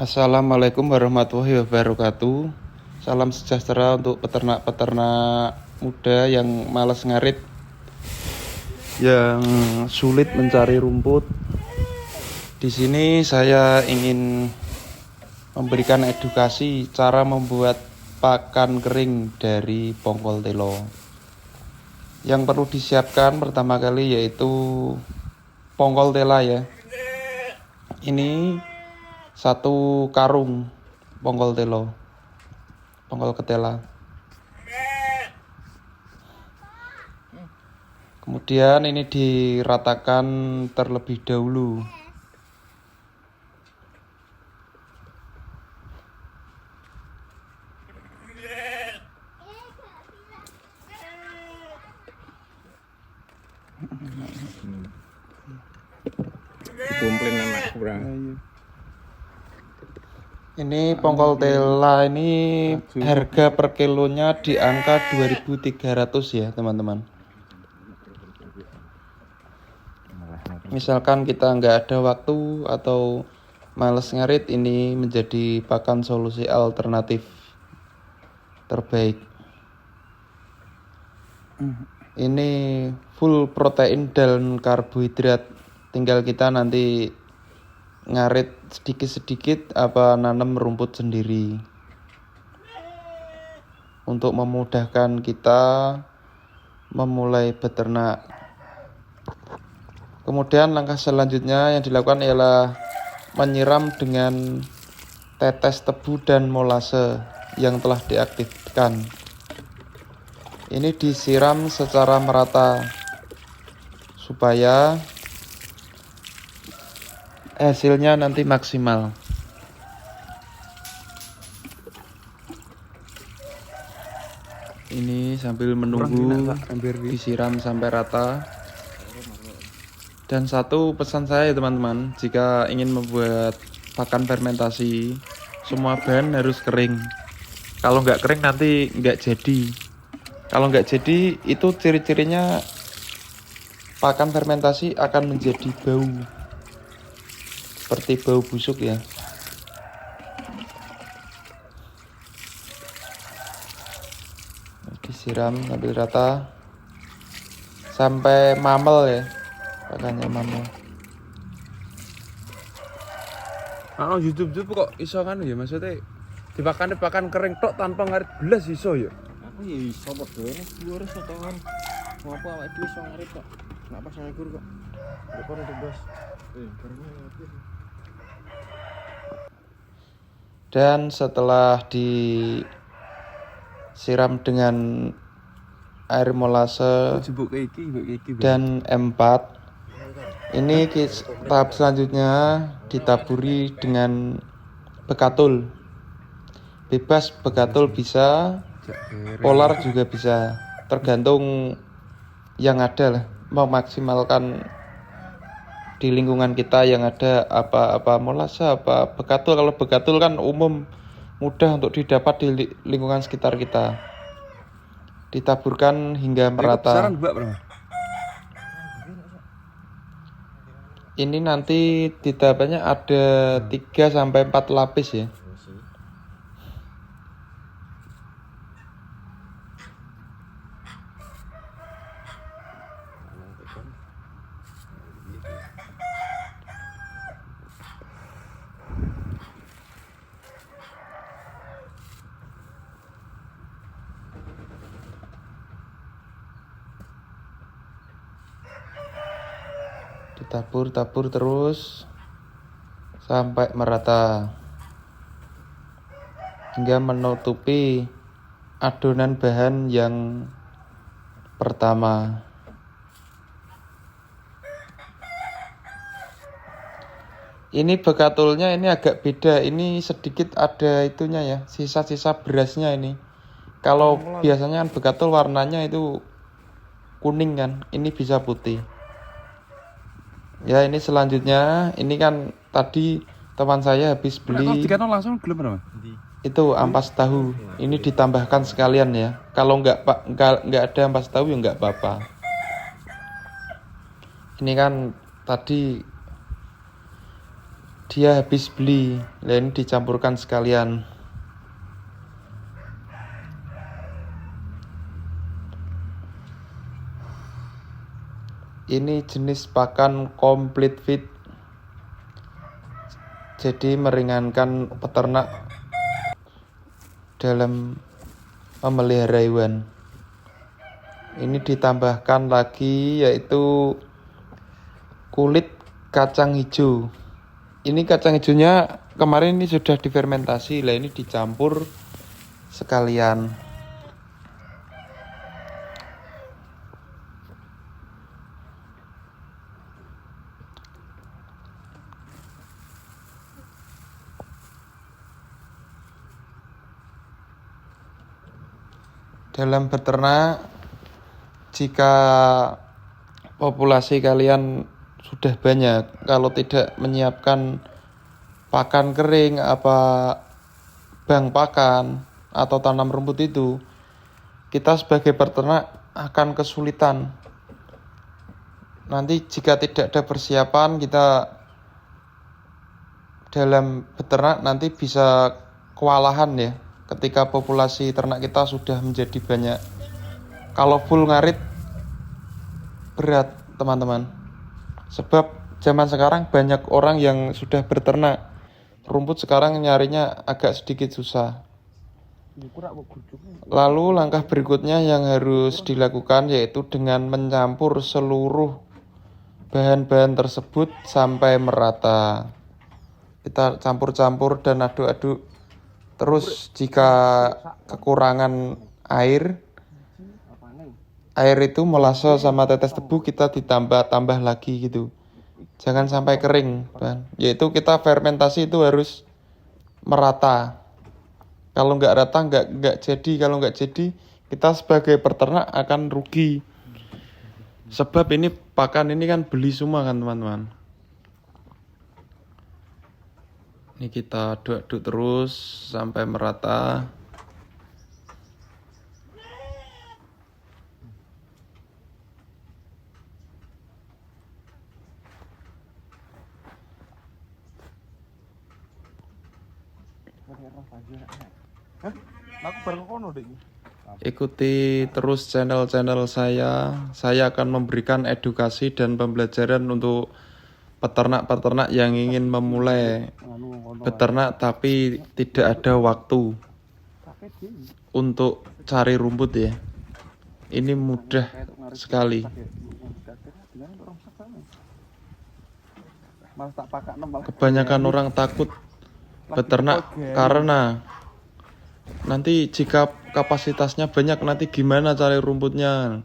Assalamualaikum warahmatullahi wabarakatuh. Salam sejahtera untuk peternak-peternak muda yang malas ngarit, yang sulit mencari rumput. Di sini saya ingin memberikan edukasi cara membuat pakan kering dari pongkol telo. Yang perlu disiapkan pertama kali yaitu pongkol tela ya. Ini 1 karung pongkol telo, pongkol ketela. Kemudian ini diratakan terlebih dahulu. Komplain anak kurang. Ini pongkol tela ini harga per kilonya di angka 2.300 ya teman-teman. Misalkan kita nggak ada waktu atau males ngarit, ini menjadi pakan solusi alternatif terbaik. Ini full protein dan karbohidrat. Tinggal kita nanti ngarit sedikit-sedikit apa nanam rumput sendiri. Untuk memudahkan kita memulai beternak. Kemudian langkah selanjutnya yang dilakukan ialah menyiram dengan tetes tebu dan molase yang telah diaktifkan. Ini disiram secara merata supaya hasilnya nanti maksimal. Ini sambil menunggu disiram sampai rata. Dan satu pesan saya teman-teman, jika ingin membuat pakan fermentasi, semua bahan harus kering. Kalau nggak kering nanti nggak jadi. Kalau nggak jadi, itu ciri-cirinya pakan fermentasi akan menjadi bau. Seperti bau busuk ya. Disiram sambil rata sampai mamel ya, pakannya mamel. YouTube kok iso kan ya, maksudnya dipakan kering tok tanpa ngarit belas iso ya. Aku ya iso padha dhuwur sotongan. Ngopo awake dhewe iso ngarit kok. Nek pas ngekur kok. Kok ora bebas. Karena ngarit. Dan setelah disiram dengan air molase dan M4, ini tahap selanjutnya ditaburi dengan bekatul. Bebas bekatul bisa, polar juga bisa, tergantung yang ada lah, memaksimalkan di lingkungan kita yang ada apa molase apa bekatul. Kalau bekatul kan umum, mudah untuk didapat di lingkungan sekitar kita. Ditaburkan hingga merata. Ini nanti di tahapannya ada 3-4 lapis ya. Ditabur terus sampai merata hingga menutupi adonan bahan yang pertama. Ini bekatulnya ini agak beda, ini sedikit ada itunya ya, sisa-sisa berasnya ini. Kalau biasanya kan bekatul warnanya itu kuning kan, ini bisa putih. Ya, ini selanjutnya, ini kan tadi teman saya habis beli langsung belum berapa? itu ampas tahu. Ini ditambahkan sekalian ya. Kalau nggak ada ampas tahu ya nggak apa-apa. Ini kan tadi dia habis beli. Nah, ini dicampurkan sekalian. Ini jenis pakan complete feed, jadi meringankan peternak dalam memelihara hewan. Ini ditambahkan lagi yaitu kulit kacang hijau. Ini kacang hijaunya kemarin ini sudah difermentasi, lah ini dicampur sekalian. Dalam beternak, jika populasi kalian sudah banyak, kalau tidak menyiapkan pakan kering, bank pakan atau tanam rumput itu, kita sebagai peternak akan kesulitan. Nanti jika tidak ada persiapan, kita dalam beternak nanti bisa kewalahan ya, ketika populasi ternak kita sudah menjadi banyak. Kalau full ngarit berat teman-teman, sebab zaman sekarang banyak orang yang sudah berternak, rumput sekarang nyarinya agak sedikit susah. Lalu langkah berikutnya yang harus dilakukan yaitu dengan mencampur seluruh bahan-bahan tersebut sampai merata. Kita campur-campur dan aduk-aduk. Terus jika kekurangan air itu molase sama tetes tebu kita ditambah lagi gitu. Jangan sampai kering, yaitu kita fermentasi itu harus merata. Kalau nggak rata nggak jadi. Kalau nggak jadi, kita sebagai peternak akan rugi. Sebab ini pakan ini kan beli semua kan teman-teman. Ini kita aduk-aduk terus sampai merata. Ikuti terus channel-channel saya. Saya akan memberikan edukasi dan pembelajaran untuk peternak-peternak yang ingin memulai beternak tapi tidak ada waktu untuk cari rumput ya. Ini mudah sekali. Kebanyakan orang takut beternak karena nanti jika kapasitasnya banyak nanti gimana cari rumputnya.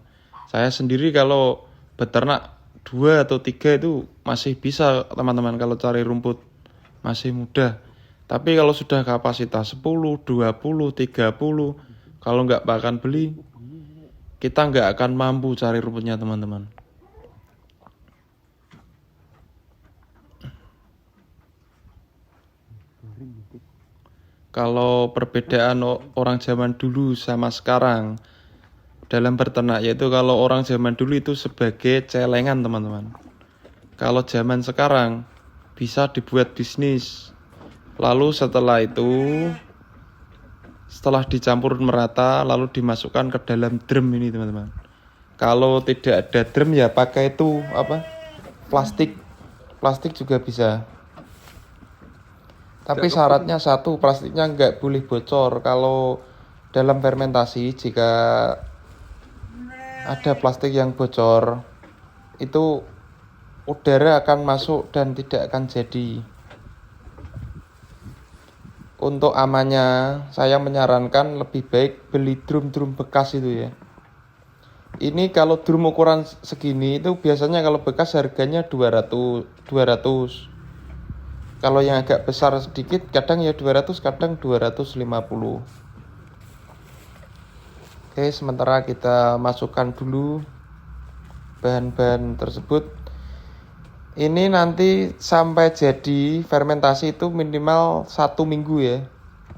Saya sendiri kalau beternak 2 atau 3 itu masih bisa teman-teman, kalau cari rumput masih mudah. Tapi kalau sudah kapasitas 10, 20, 30, kalau nggak pakan beli, kita nggak akan mampu cari rumputnya teman-teman. Kalau perbedaan orang zaman dulu sama sekarang dalam berternak, yaitu kalau orang zaman dulu itu sebagai celengan teman-teman. Kalau zaman sekarang bisa dibuat bisnis. Lalu setelah itu, setelah dicampur merata, lalu dimasukkan ke dalam drum ini teman-teman. Kalau tidak ada drum ya pakai itu plastik juga bisa. Tapi syaratnya satu, plastiknya nggak boleh bocor. Kalau dalam fermentasi jika ada plastik yang bocor, itu udara akan masuk dan tidak akan jadi. Untuk amannya, saya menyarankan lebih baik beli drum-drum bekas itu ya. Ini kalau drum ukuran segini itu biasanya kalau bekas harganya 200. Kalau yang agak besar sedikit kadang ya 200, kadang 250. Oke, sementara kita masukkan dulu bahan-bahan tersebut. Ini nanti sampai jadi fermentasi itu minimal 1 minggu ya.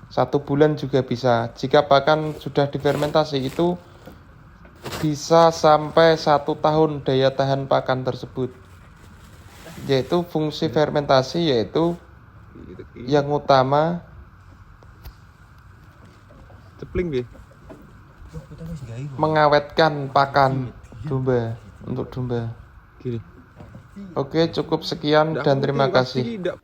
1 bulan juga bisa. Jika pakan sudah difermentasi itu bisa sampai 1 tahun daya tahan pakan tersebut. Yaitu fungsi fermentasi yaitu Yang utama cepling nggih. mengawetkan pakan domba untuk domba. Gini. Oke, cukup sekian dan terima kasih. Ndak